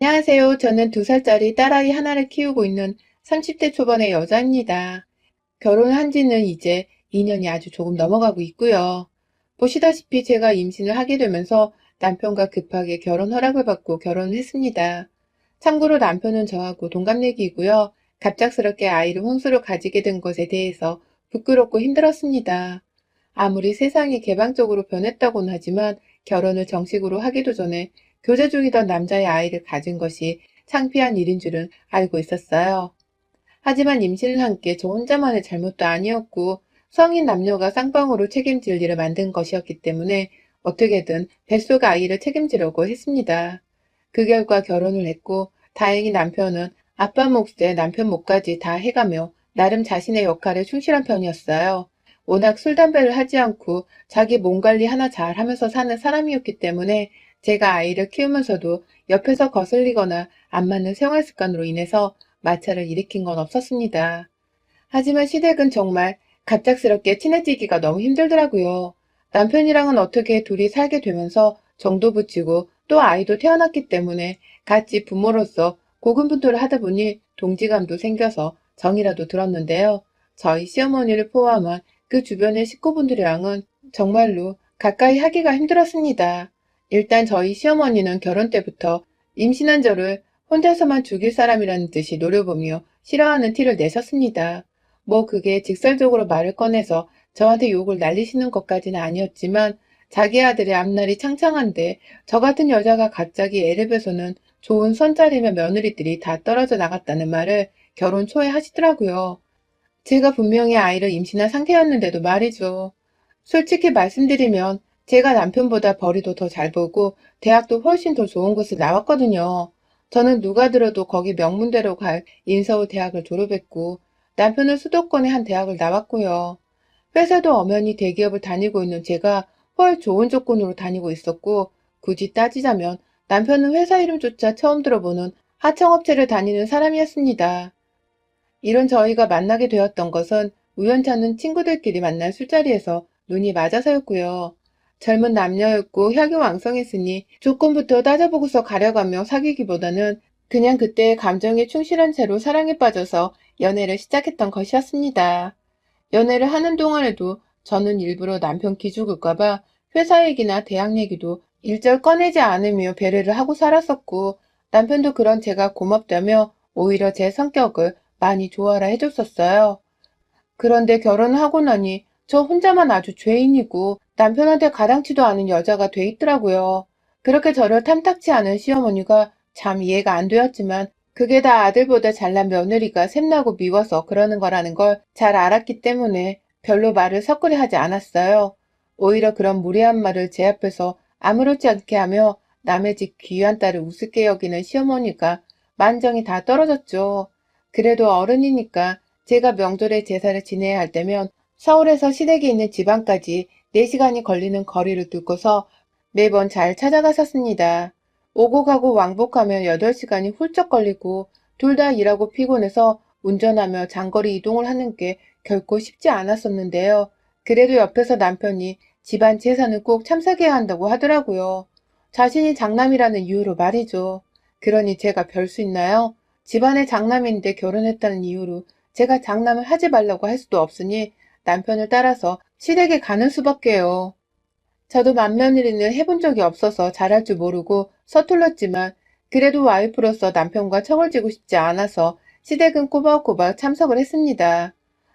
안녕하세요. 저는 2살짜리 딸아이 하나를 키우고 있는 30대 초반의 여자입니다. 결혼한 지는 이제 2년이 아주 조금 넘어가고 있고요. 보시다시피 제가 임신을 하게 되면서 남편과 급하게 결혼 허락을 받고 결혼을 했습니다. 참고로 남편은 저하고 동갑내기이고요. 갑작스럽게 아이를 혼수로 가지게 된 것에 대해서 부끄럽고 힘들었습니다. 아무리 세상이 개방적으로 변했다고는 하지만 결혼을 정식으로 하기도 전에 교제 중이던 남자의 아이를 가진 것이 창피한 일인 줄은 알고 있었어요. 하지만 임신을 한 게 저 혼자만의 잘못도 아니었고 성인 남녀가 쌍방으로 책임질 일을 만든 것이었기 때문에 어떻게든 뱃속 아이를 책임지려고 했습니다. 그 결과 결혼을 했고 다행히 남편은 아빠 몫에 남편 몫까지 다 해가며 나름 자신의 역할에 충실한 편이었어요. 워낙 술, 담배를 하지 않고 자기 몸 관리 하나 잘 하면서 사는 사람이었기 때문에 제가 아이를 키우면서도 옆에서 거슬리거나 안 맞는 생활 습관으로 인해서 마찰을 일으킨 건 없었습니다. 하지만 시댁은 정말 갑작스럽게 친해지기가 너무 힘들더라고요. 남편이랑은 어떻게 둘이 살게 되면서 정도 붙이고 또 아이도 태어났기 때문에 같이 부모로서 고군분투를 하다 보니 동지감도 생겨서 정이라도 들었는데요. 저희 시어머니를 포함한 그 주변의 식구분들이랑은 정말로 가까이 하기가 힘들었습니다. 일단 저희 시어머니는 결혼 때부터 임신한 저를 혼자서만 죽일 사람이라는 듯이 노려보며 싫어하는 티를 내셨습니다. 뭐 그게 직설적으로 말을 꺼내서 저한테 욕을 날리시는 것까지는 아니었지만 자기 아들의 앞날이 창창한데 저 같은 여자가 갑자기 애를 베서는 좋은 선자리며 며느리들이 다 떨어져 나갔다는 말을 결혼 초에 하시더라고요. 제가 분명히 아이를 임신한 상태였는데도 말이죠. 솔직히 말씀드리면 제가 남편보다 벌이도 더 잘 보고 대학도 훨씬 더 좋은 곳을 나왔거든요. 저는 누가 들어도 거기 명문대로 갈 인서울 대학을 졸업했고 남편은 수도권의 한 대학을 나왔고요. 회사도 엄연히 대기업을 다니고 있는 제가 훨 좋은 조건으로 다니고 있었고 굳이 따지자면 남편은 회사 이름조차 처음 들어보는 하청업체를 다니는 사람이었습니다. 이런 저희가 만나게 되었던 것은 우연찮은 친구들끼리 만난 술자리에서 눈이 맞아서였고요. 젊은 남녀였고 혈기왕성했으니 조건부터 따져보고서 가려가며 사귀기보다는 그냥 그때의 감정에 충실한 채로 사랑에 빠져서 연애를 시작했던 것이었습니다. 연애를 하는 동안에도 저는 일부러 남편 기죽을까봐 회사 얘기나 대학 얘기도 일절 꺼내지 않으며 배려를 하고 살았었고 남편도 그런 제가 고맙다며 오히려 제 성격을 많이 좋아라 해줬었어요. 그런데 결혼을 하고 나니 저 혼자만 아주 죄인이고 남편한테 가당치도 않은 여자가 돼 있더라고요. 그렇게 저를 탐탁치 않은 시어머니가 참 이해가 안 되었지만 그게 다 아들보다 잘난 며느리가 샘나고 미워서 그러는 거라는 걸 잘 알았기 때문에 별로 말을 섞으려 하지 않았어요. 오히려 그런 무례한 말을 제 앞에서 아무렇지 않게 하며 남의 집 귀한 딸을 우습게 여기는 시어머니가 만정이 다 떨어졌죠. 그래도 어른이니까 제가 명절에 제사를 지내야 할 때면 서울에서 시댁에 있는 지방까지 4시간이 걸리는 거리를 뚫고서 매번 잘 찾아갔었습니다. 오고 가고 왕복하면 8시간이 훌쩍 걸리고 둘 다 일하고 피곤해서 운전하며 장거리 이동을 하는 게 결코 쉽지 않았었는데요. 그래도 옆에서 남편이 집안 재산을 꼭 참석해야 한다고 하더라고요. 자신이 장남이라는 이유로 말이죠. 그러니 제가 별 수 있나요? 집안의 장남인데 결혼했다는 이유로 제가 장남을 하지 말라고 할 수도 없으니 남편을 따라서 시댁에 가는 수밖에요. 저도 맏며느리는 해본 적이 없어서 잘할 줄 모르고 서툴렀지만 그래도 와이프로서 남편과 척을 지고 싶지 않아서 시댁은 꼬박꼬박 참석을 했습니다.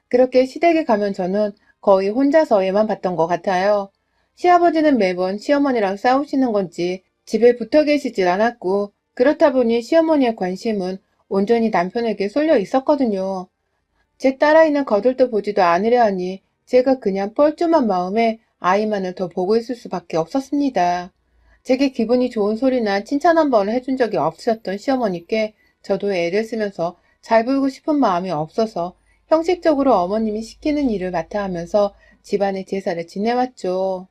그렇게 시댁에 가면 저는 거의 혼자서에만 봤던 것 같아요. 시아버지는 매번 시어머니랑 싸우시는 건지 집에 붙어 계시질 않았고 그렇다 보니 시어머니의 관심은 온전히 남편에게 쏠려 있었거든요. 제 딸아이는 거들떠 보지도 않으려 하니 제가 그냥 뻘쭘한 마음에 아이만을 더 보고 있을 수밖에 없었습니다. 제게 기분이 좋은 소리나 칭찬 한 번을 해준 적이 없으셨던 시어머니께 저도 애를 쓰면서 잘 보이고 싶은 마음이 없어서 형식적으로 어머님이 시키는 일을 맡아 하면서 집안의 제사를 지내왔죠.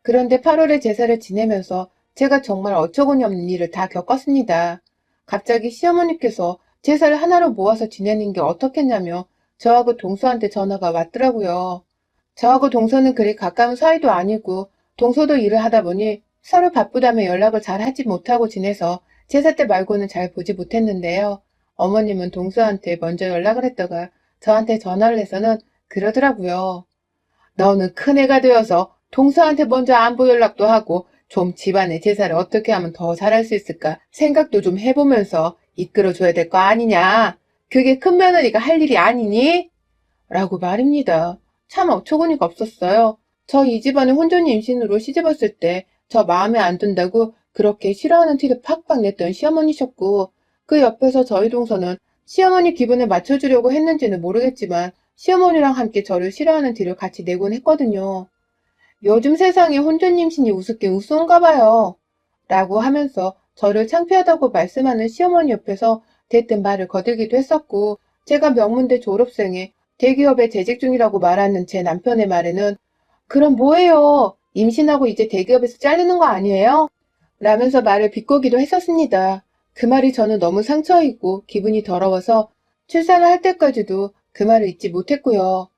그런데 8월에 제사를 지내면서 제가 정말 어처구니 없는 일을 다 겪었습니다. 갑자기 시어머니께서 제사를 하나로 모아서 지내는 게 어떻겠냐며 저하고 동서한테 전화가 왔더라고요. 저하고 동서는 그리 가까운 사이도 아니고 동서도 일을 하다 보니 서로 바쁘다며 연락을 잘 하지 못하고 지내서 제사 때 말고는 잘 보지 못했는데요. 어머님은 동서한테 먼저 연락을 했다가 저한테 전화를 해서는 그러더라고요. 너는 큰애가 되어서 동서한테 먼저 안부 연락도 하고 좀 집안의 제사를 어떻게 하면 더 잘할 수 있을까 생각도 좀 해보면서 이끌어줘야 될 거 아니냐. 그게 큰 며느리가 할 일이 아니니? 라고 말입니다. 참 어처구니가 없었어요. 저 이 집안에 혼전이 임신으로 시집왔을 때 저 마음에 안 든다고 그렇게 싫어하는 티를 팍팍 냈던 시어머니셨고 그 옆에서 저희 동서는 시어머니 기분을 맞춰주려고 했는지는 모르겠지만 시어머니랑 함께 저를 싫어하는 티를 같이 내곤 했거든요. 요즘 세상에 혼전 임신이 우습긴 우스운가 봐요. 라고 하면서 저를 창피하다고 말씀하는 시어머니 옆에서 대뜸 말을 거들기도 했었고 제가 명문대 졸업생에 대기업에 재직 중이라고 말하는 제 남편의 말에는 그럼 뭐예요? 임신하고 이제 대기업에서 잘리는 거 아니에요? 라면서 말을 비꼬기도 했었습니다. 그 말이 저는 너무 상처이고 기분이 더러워서 출산을 할 때까지도 그 말을 잊지 못했고요.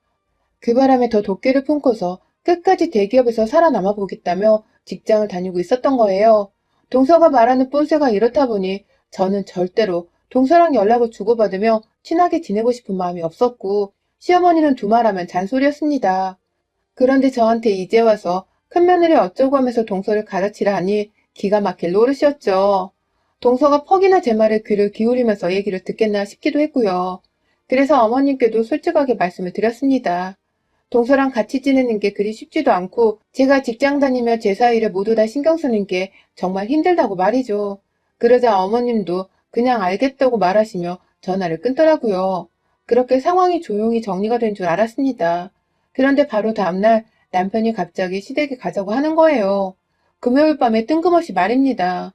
그 바람에 더 돛기를 품고서 끝까지 대기업에서 살아남아 보겠다며 직장을 다니고 있었던 거예요. 동서가 말하는 뽐새가 이렇다 보니 저는 절대로 동서랑 연락을 주고받으며 친하게 지내고 싶은 마음이 없었고 시어머니는 두말하면 잔소리였습니다. 그런데 저한테 이제 와서 큰며느리 어쩌고 하면서 동서를 가르치라 하니 기가 막힐 노릇이었죠. 동서가 퍽이나 제 말에 귀를 기울이면서 얘기를 듣겠나 싶기도 했고요. 그래서 어머님께도 솔직하게 말씀을 드렸습니다. 동서랑 같이 지내는 게 그리 쉽지도 않고 제가 직장 다니며 제사 일에 모두 다 신경 쓰는 게 정말 힘들다고 말이죠. 그러자 어머님도 그냥 알겠다고 말하시며 전화를 끊더라고요. 그렇게 상황이 조용히 정리가 된 줄 알았습니다. 그런데 바로 다음날 남편이 갑자기 시댁에 가자고 하는 거예요. 금요일 밤에 뜬금없이 말입니다.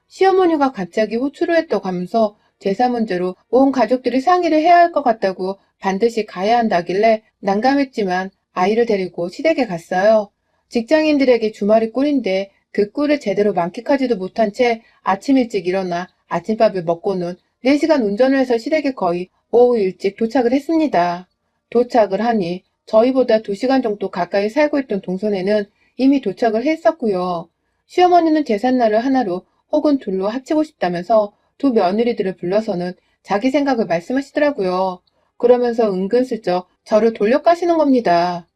시어머니가 갑자기 호출을 했다고 하면서 제사 문제로 온 가족들이 상의를 해야 할 것 같다고 반드시 가야 한다길래 난감했지만 아이를 데리고 시댁에 갔어요. 직장인들에게 주말이 꿀인데 그 꿀을 제대로 만끽하지도 못한 채 아침 일찍 일어나 아침밥을 먹고는 4시간 운전을 해서 시댁에 거의 오후 일찍 도착을 했습니다. 도착을 하니 저희보다 2시간 정도 가까이 살고 있던 동선에는 이미 도착을 했었고요. 시어머니는 제삿날을 하나로 혹은 둘로 합치고 싶다면서 두 며느리들을 불러서는 자기 생각을 말씀하시더라고요. 그러면서 은근슬쩍 저를 돌려가시는 겁니다.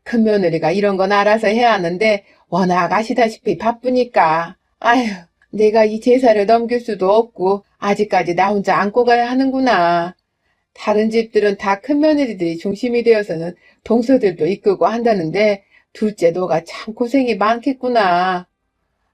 큰 며느리가 이런 건 알아서 해야 하는데 워낙 아시다시피 바쁘니까. 아휴, 내가 이 제사를 넘길 수도 없고 아직까지 나 혼자 안고 가야 하는구나. 다른 집들은 다 큰 며느리들이 중심이 되어서는 동서들도 이끌고 한다는데 둘째 너가 참 고생이 많겠구나.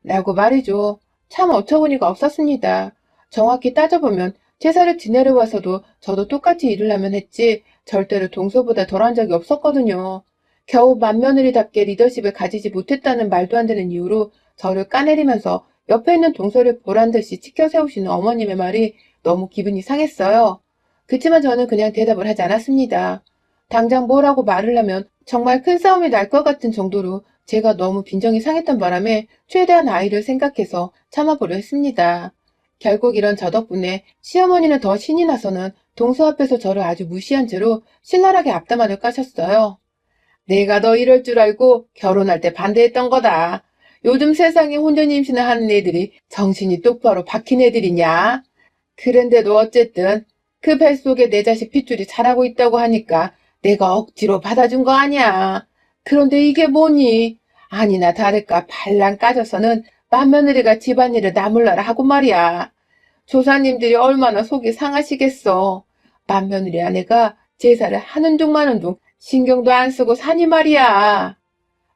라고 말이죠. 참 어처구니가 없었습니다. 정확히 따져보면 제사를 지내러 와서도 저도 똑같이 일을 하면 했지 절대로 동서보다 덜한 적이 없었거든요. 겨우 맏며느리답게 리더십을 가지지 못했다는 말도 안 되는 이유로 저를 까내리면서 옆에 있는 동서를 보란듯이 치켜 세우시는 어머님의 말이 너무 기분이 상했어요. 그치만 저는 그냥 대답을 하지 않았습니다. 당장 뭐라고 말을 하면 정말 큰 싸움이 날 것 같은 정도로 제가 너무 빈정이 상했던 바람에 최대한 아이를 생각해서 참아보려 했습니다. 결국 이런 저 덕분에 시어머니는 더 신이 나서는 동서 앞에서 저를 아주 무시한 채로 신랄하게 앞담화를 까셨어요. 내가 너 이럴 줄 알고 결혼할 때 반대했던 거다. 요즘 세상에 혼전 임신을 하는 애들이 정신이 똑바로 박힌 애들이냐? 그런데도 어쨌든 그 뱃속에 내 자식 핏줄이 자라고 있다고 하니까 내가 억지로 받아준 거 아니야. 그런데 이게 뭐니? 아니나 다를까 발랑 까져서는 맏며느리가 집안일을 나몰라라 하고 말이야. 조사님들이 얼마나 속이 상하시겠어. 맏며느리 아내가 제사를 하는 중 마는 중 신경도 안 쓰고 사니 말이야.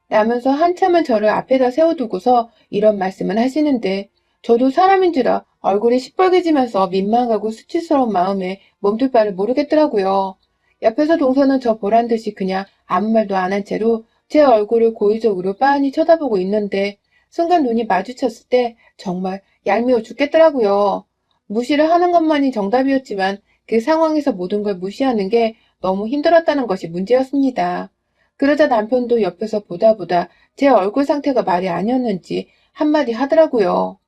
라면서 한참은 저를 앞에다 세워두고서 이런 말씀을 하시는데 저도 사람인지라 얼굴이 시뻘개지면서 민망하고 수치스러운 마음에 몸둘 바를 모르겠더라고요. 옆에서 동서는 저 보란듯이 그냥 아무 말도 안 한 채로 제 얼굴을 고의적으로 빤히 쳐다보고 있는데 순간 눈이 마주쳤을 때 정말 얄미워 죽겠더라고요. 무시를 하는 것만이 정답이었지만 그 상황에서 모든 걸 무시하는 게 너무 힘들었다는 것이 문제였습니다. 그러자 남편도 옆에서 보다 보다 제 얼굴 상태가 말이 아니었는지 한마디 하더라고요.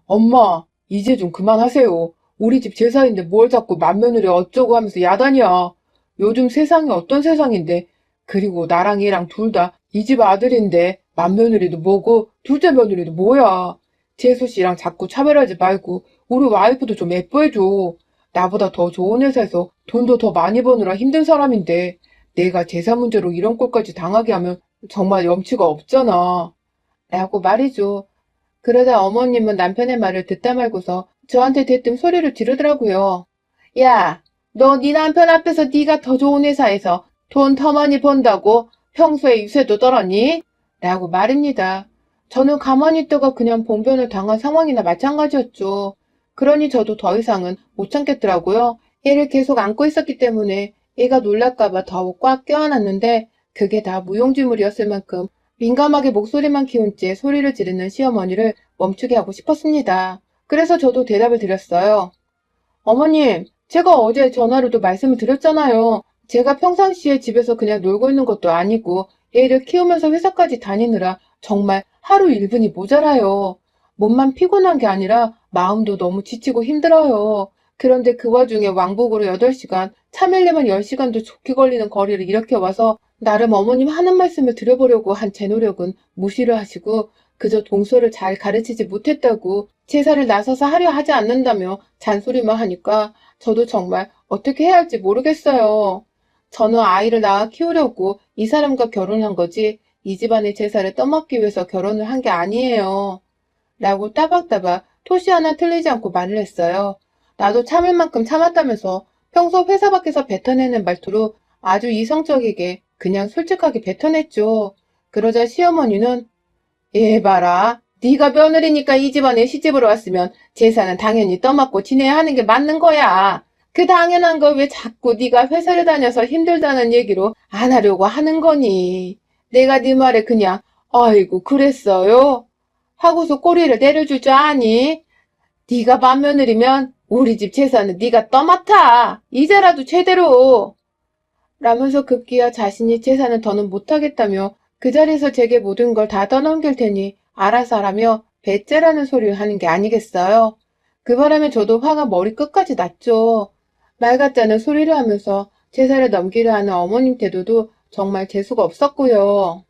엄마, 이제 좀 그만하세요. 우리 집 제사인데 뭘 자꾸 맏며느리 어쩌고 하면서 야단이야. 요즘 세상이 어떤 세상인데. 그리고 나랑 얘랑 둘 다 이 집 아들인데 맏며느리도 뭐고 둘째 며느리도 뭐야. 재수 씨랑 자꾸 차별하지 말고 우리 와이프도 좀 예뻐해줘. 나보다 더 좋은 회사에서 돈도 더 많이 버느라 힘든 사람인데 내가 재산 문제로 이런 꼴까지 당하게 하면 정말 염치가 없잖아. 라고 말이죠. 그러다 어머님은 남편의 말을 듣다 말고서 저한테 대뜸 소리를 지르더라고요. 야, 너 네 남편 앞에서 네가 더 좋은 회사에서 돈 더 많이 번다고 평소에 유세도 떨었니? 라고 말입니다. 저는 가만히 있다가 그냥 봉변을 당한 상황이나 마찬가지였죠. 그러니 저도 더 이상은 못 참겠더라고요. 애를 계속 안고 있었기 때문에 애가 놀랄까봐 더욱 꽉 껴안았는데 그게 다 무용지물이었을 만큼 민감하게 목소리만 키운 채 소리를 지르는 시어머니를 멈추게 하고 싶었습니다. 그래서 저도 대답을 드렸어요. 어머님, 제가 어제 전화로도 말씀을 드렸잖아요. 제가 평상시에 집에서 그냥 놀고 있는 것도 아니고 애를 키우면서 회사까지 다니느라 정말 하루 1분이 모자라요. 몸만 피곤한 게 아니라 마음도 너무 지치고 힘들어요. 그런데 그 와중에 왕복으로 8시간, 차밀려면 10시간도 좋게 걸리는 거리를 이렇게 와서 나름 어머님 하는 말씀을 드려보려고 한 제 노력은 무시를 하시고 그저 동서를 잘 가르치지 못했다고 제사를 나서서 하려 하지 않는다며 잔소리만 하니까 저도 정말 어떻게 해야 할지 모르겠어요. 저는 아이를 낳아 키우려고 이 사람과 결혼한 거지 이 집안의 제사를 떠맡기 위해서 결혼을 한 게 아니에요. 라고 따박따박 토시 하나 틀리지 않고 말을 했어요. 나도 참을 만큼 참았다면서 평소 회사 밖에서 뱉어내는 말투로 아주 이성적이게 그냥 솔직하게 뱉어냈죠. 그러자 시어머니는 얘 봐라. 네가 며느리니까 이 집안에 시집으로 왔으면 제사는 당연히 떠맡고 지내야 하는 게 맞는 거야. 그 당연한 걸 왜 자꾸 네가 회사를 다녀서 힘들다는 얘기로 안 하려고 하는 거니. 내가 네 말에 그냥 아이고 그랬어요? 하고서 꼬리를 내려줄 줄 아니? 네가 맏며느리면 우리 집 제사는 네가 떠맡아. 이제라도 제대로. 라면서 급기야 자신이 제사는 더는 못하겠다며 그 자리에서 제게 모든 걸 다 떠넘길 테니 알아서 하라며 배째라는 소리를 하는 게 아니겠어요. 그 바람에 저도 화가 머리 끝까지 났죠. 말 같지 않은 소리를 하면서 제사를 넘기려 하는 어머님 태도도 정말 재수가 없었고요.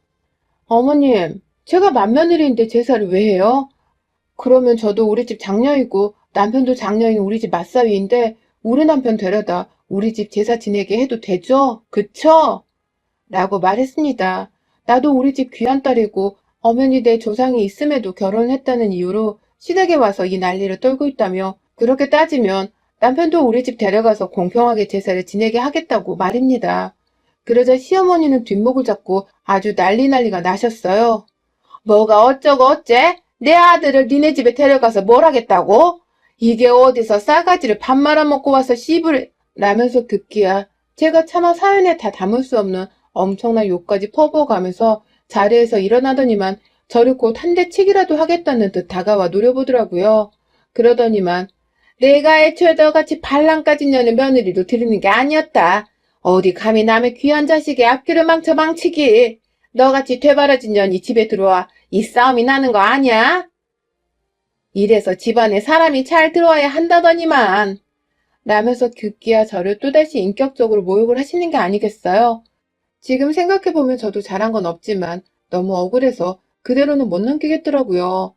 어머님, 제가 맏며느리인데 제사를 왜 해요? 그러면 저도 우리 집 장녀이고 남편도 장녀인 우리 집 맞사위인데 우리 남편 데려다 우리 집 제사 지내게 해도 되죠? 그쵸? 라고 말했습니다. 나도 우리 집 귀한 딸이고 엄연히 내 조상이 있음에도 결혼을 했다는 이유로 시댁에 와서 이 난리를 떨고 있다며 그렇게 따지면 남편도 우리 집 데려가서 공평하게 제사를 지내게 하겠다고 말입니다. 그러자 시어머니는 뒷목을 잡고 아주 난리가 나셨어요. 뭐가 어쩌고 어째? 내 아들을 니네 집에 데려가서 뭘 하겠다고? 이게 어디서 싸가지를 밥 말아먹고 와서 씨부를 라면서 급기야 제가 차마 사연에 다 담을 수 없는 엄청난 욕까지 퍼부어가면서 자리에서 일어나더니만 저를 곧 한 대 치기라도 하겠다는 듯 다가와 노려보더라고요. 그러더니만 내가 애초에 너같이 반란까지 여는 며느리로 들이는 게 아니었다. 어디 감히 남의 귀한 자식의 앞길을 망치기. 너같이 되바라진 년이 집에 들어와 이 싸움이 나는 거 아니야? 이래서 집안에 사람이 잘 들어와야 한다더니만. 라면서 급기야 저를 또다시 인격적으로 모욕을 하시는 게 아니겠어요? 지금 생각해보면 저도 잘한 건 없지만 너무 억울해서 그대로는 못 넘기겠더라고요.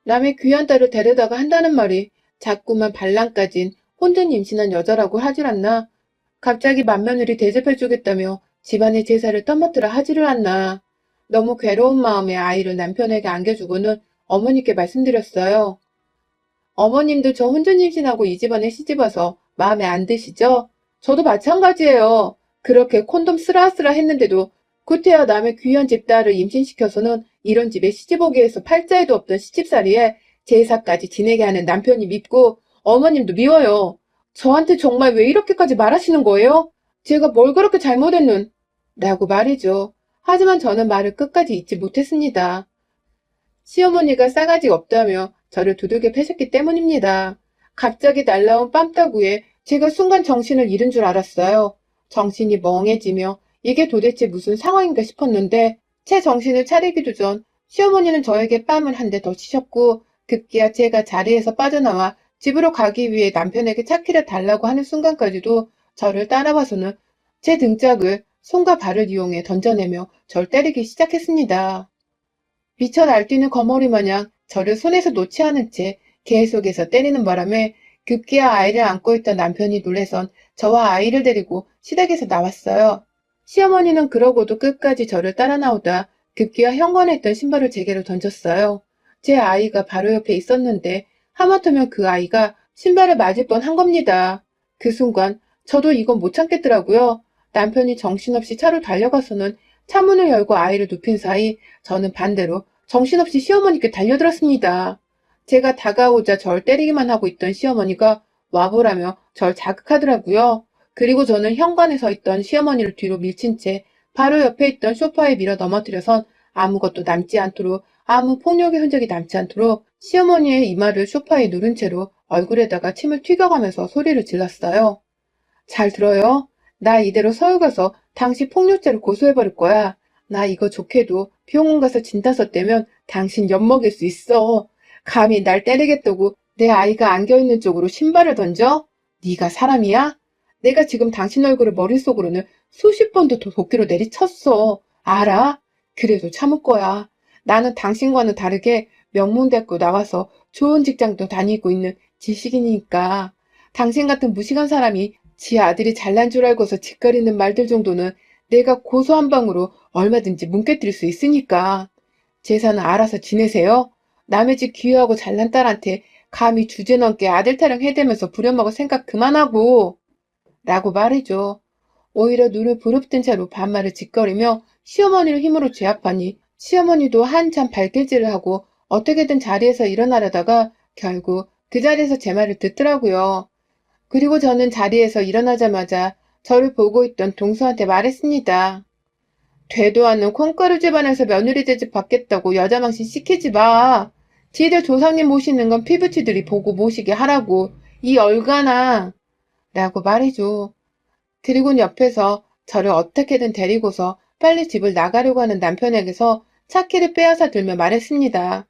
남의 귀한 딸을 데려다가 한다는 말이 자꾸만 반란까진 혼전 임신한 여자라고 하질 않나? 갑자기 맏며느리 대접해주겠다며 집안의 제사를 떠맡으라 하지를 않나? 너무 괴로운 마음에 아이를 남편에게 안겨주고는 어머니께 말씀드렸어요. 어머님도 저 혼전 임신하고 이 집안에 시집와서 마음에 안 드시죠? 저도 마찬가지예요. 그렇게 콘돔 쓰라쓰라 했는데도 구태여 남의 귀한 집딸을 임신시켜서는 이런 집에 시집 오게 해서 팔자에도 없던 시집살이에 제사까지 지내게 하는 남편이 밉고 어머님도 미워요. 저한테 정말 왜 이렇게까지 말하시는 거예요? 제가 뭘 그렇게 잘못했는? 라고 말이죠. 하지만 저는 말을 끝까지 잊지 못했습니다. 시어머니가 싸가지 없다며 저를 두들겨 패셨기 때문입니다. 갑자기 날라온 뺨따구에 제가 순간 정신을 잃은 줄 알았어요. 정신이 멍해지며 이게 도대체 무슨 상황인가 싶었는데 제 정신을 차리기도 전 시어머니는 저에게 뺨을 한 대 더 치셨고 급기야 제가 자리에서 빠져나와 집으로 가기 위해 남편에게 차키를 달라고 하는 순간까지도 저를 따라와서는 제 등짝을 손과 발을 이용해 던져내며 절 때리기 시작했습니다. 미쳐 날뛰는 거머리 마냥 저를 손에서 놓지 않은 채 계속해서 때리는 바람에 급기야 아이를 안고 있던 남편이 놀래선 저와 아이를 데리고 시댁에서 나왔어요. 시어머니는 그러고도 끝까지 저를 따라 나오다 급기야 현관에 있던 신발을 제게로 던졌어요. 제 아이가 바로 옆에 있었는데 하마터면 그 아이가 신발을 맞을 뻔한 겁니다. 그 순간 저도 이건 못 참겠더라고요. 남편이 정신없이 차로 달려가서는 차문을 열고 아이를 눕힌 사이 저는 반대로 정신없이 시어머니께 달려들었습니다. 제가 다가오자 절 때리기만 하고 있던 시어머니가 와보라며 절 자극하더라고요. 그리고 저는 현관에 서 있던 시어머니를 뒤로 밀친 채 바로 옆에 있던 소파에 밀어 넘어뜨려선 아무것도 남지 않도록, 아무 폭력의 흔적이 남지 않도록 시어머니의 이마를 소파에 누른 채로 얼굴에다가 침을 튀겨가면서 소리를 질렀어요. 잘 들어요. 나 이대로 서울 가서 당신 폭력죄로 고소해버릴 거야. 나 이거 좋게도 병원 가서 진단서 떼면 당신 엿먹일 수 있어. 감히 날 때리겠다고 내 아이가 안겨있는 쪽으로 신발을 던져? 네가 사람이야? 내가 지금 당신 얼굴을 머릿속으로는 수십 번도 더 도끼로 내리쳤어. 알아? 그래도 참을 거야. 나는 당신과는 다르게 명문대학교 나와서 좋은 직장도 다니고 있는 지식인이니까. 당신 같은 무식한 사람이 지 아들이 잘난 줄 알고서 짓거리는 말들 정도는 내가 고소 한 방으로 얼마든지 뭉개뜨릴 수 있으니까. 재산은 알아서 지내세요. 남의 집 기여하고 잘난 딸한테 감히 주제넘게 아들 타령 해대면서 부려먹을 생각 그만하고. 라고 말이죠. 오히려 눈을 부릅뜬 채로 반말을 짓거리며 시어머니를 힘으로 제압하니 시어머니도 한참 발길질을 하고 어떻게든 자리에서 일어나려다가 결국 그 자리에서 제 말을 듣더라고요. 그리고 저는 자리에서 일어나자마자 저를 보고 있던 동서한테 말했습니다. 되도 않는 콩가루 집안에서 며느리 제집 받겠다고 여자 망신 시키지 마. 지들 조상님 모시는 건 피부치들이 보고 모시게 하라고. 이 얼간아. 라고 말이죠. 그리고 옆에서 저를 어떻게든 데리고서 빨리 집을 나가려고 하는 남편에게서 차키를 빼앗아 들며 말했습니다.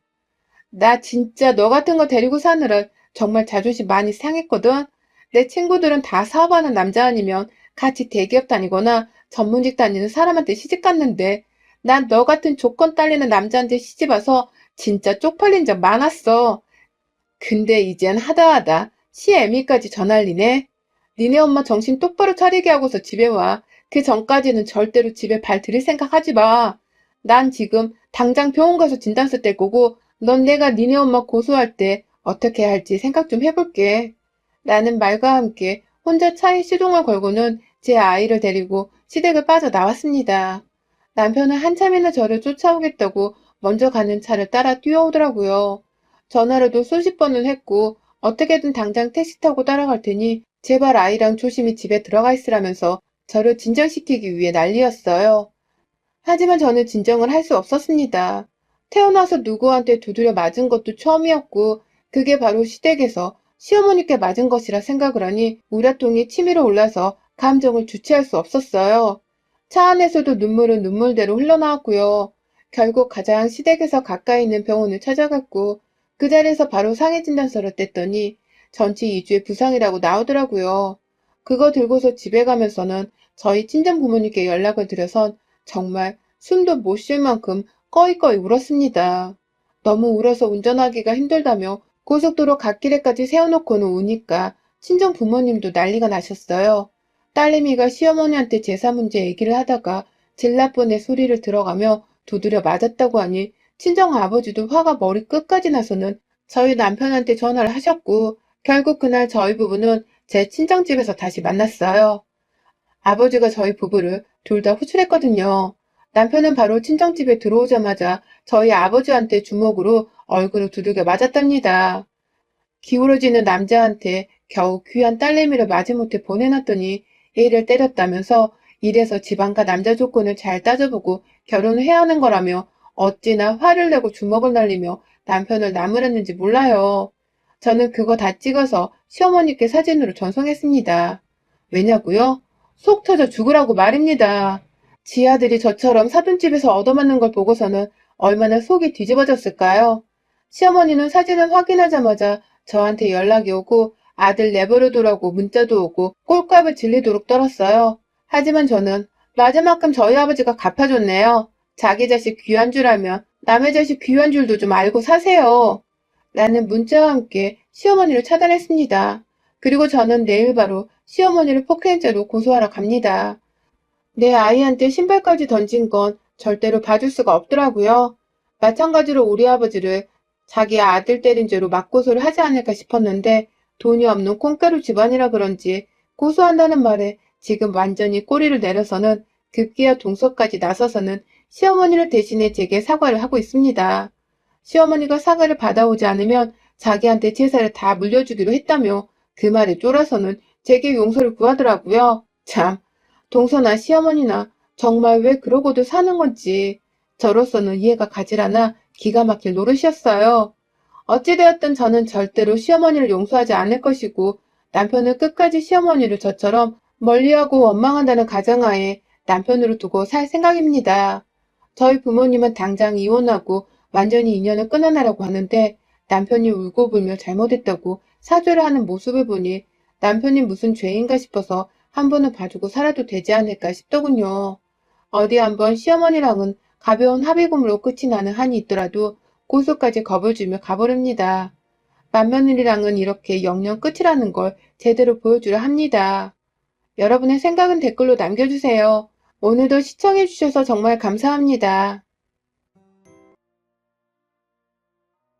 나 진짜 너 같은 거 데리고 사느라 정말 자존심 많이 상했거든. 내 친구들은 다 사업하는 남자 아니면 같이 대기업 다니거나 전문직 다니는 사람한테 시집 갔는데 난 너 같은 조건 딸리는 남자한테 시집 와서 진짜 쪽팔린 적 많았어. 근데 이젠 하다하다 시애미까지 전할리네. 니네 엄마 정신 똑바로 차리게 하고서 집에 와. 그 전까지는 절대로 집에 발 들일 생각 하지 마. 난 지금 당장 병원 가서 진단서 뗄 거고 넌 내가 니네 엄마 고소할 때 어떻게 할지 생각 좀 해볼게. 라는 말과 함께 혼자 차에 시동을 걸고는 제 아이를 데리고 시댁을 빠져나왔습니다. 남편은 한참이나 저를 쫓아오겠다고 먼저 가는 차를 따라 뛰어오더라고요. 전화로도 수십 번은 했고 어떻게든 당장 택시 타고 따라갈 테니 제발 아이랑 조심히 집에 들어가 있으라면서 저를 진정시키기 위해 난리였어요. 하지만 저는 진정을 할 수 없었습니다. 태어나서 누구한테 두드려 맞은 것도 처음이었고 그게 바로 시댁에서 시어머니께 맞은 것이라 생각을 하니 우라통이 치밀어 올라서 감정을 주체할 수 없었어요. 차 안에서도 눈물은 눈물대로 흘러나왔고요. 결국 가장 시댁에서 가까이 있는 병원을 찾아갔고 그 자리에서 바로 상해 진단서를 뗐더니 전치 2주의 부상이라고 나오더라고요. 그거 들고서 집에 가면서는 저희 친정 부모님께 연락을 드려선 정말 숨도 못 쉴 만큼 꺼이꺼이 울었습니다. 너무 울어서 운전하기가 힘들다며 고속도로 갓길에까지 세워놓고는 우니까 친정 부모님도 난리가 나셨어요. 딸내미가 시어머니한테 제사 문제 얘기를 하다가 질나쁜 애 소리를 들어가며 두드려 맞았다고 하니 친정 아버지도 화가 머리 끝까지 나서는 저희 남편한테 전화를 하셨고 결국 그날 저희 부부는 제 친정집에서 다시 만났어요. 아버지가 저희 부부를 둘 다 호출했거든요. 남편은 바로 친정집에 들어오자마자 저희 아버지한테 주먹으로 얼굴을 두들겨 맞았답니다. 기울어지는 남자한테 겨우 귀한 딸내미를 마지못해 보내놨더니 애를 때렸다면서 이래서 집안과 남자 조건을 잘 따져보고 결혼을 해야 하는 거라며 어찌나 화를 내고 주먹을 날리며 남편을 나무랐는지 몰라요. 저는 그거 다 찍어서 시어머니께 사진으로 전송했습니다. 왜냐고요? 속 터져 죽으라고 말입니다. 지 아들이 저처럼 사돈집에서 얻어맞는 걸 보고서는 얼마나 속이 뒤집어졌을까요? 시어머니는 사진을 확인하자마자 저한테 연락이 오고 아들 내버려두라고 문자도 오고 꼴값을 질리도록 떨었어요. 하지만 저는 맞은 만큼 저희 아버지가 갚아줬네요. 자기 자식 귀한 줄 알면 남의 자식 귀한 줄도 좀 알고 사세요. 라는 문자와 함께 시어머니를 차단했습니다. 그리고 저는 내일 바로 시어머니를 폭행죄로 고소하러 갑니다. 내 아이한테 신발까지 던진 건 절대로 봐줄 수가 없더라고요. 마찬가지로 우리 아버지를 자기 아들 때린 죄로 맞고소를 하지 않을까 싶었는데 돈이 없는 콩가루 집안이라 그런지 고소한다는 말에 지금 완전히 꼬리를 내려서는 급기야 동서까지 나서서는 시어머니를 대신해 제게 사과를 하고 있습니다. 시어머니가 사과를 받아오지 않으면 자기한테 제사를 다 물려주기로 했다며 그 말에 쫄아서는 제게 용서를 구하더라고요. 참, 동서나 시어머니나 정말 왜 그러고도 사는 건지 저로서는 이해가 가질 않아 기가 막힐 노릇이었어요. 어찌되었든 저는 절대로 시어머니를 용서하지 않을 것이고 남편은 끝까지 시어머니를 저처럼 멀리하고 원망한다는 가정하에 남편으로 두고 살 생각입니다. 저희 부모님은 당장 이혼하고 완전히 인연을 끊어내라고 하는데 남편이 울고불며 잘못했다고 사죄를 하는 모습을 보니 남편이 무슨 죄인가 싶어서 한 번은 봐주고 살아도 되지 않을까 싶더군요. 어디 한번 시어머니랑은 가벼운 합의금으로 끝이 나는 한이 있더라도 고소까지 겁을 주며 가버립니다. 맏며느리랑은 이렇게 영영 끝이라는 걸 제대로 보여주려 합니다. 여러분의 생각은 댓글로 남겨주세요. 오늘도 시청해주셔서 정말 감사합니다.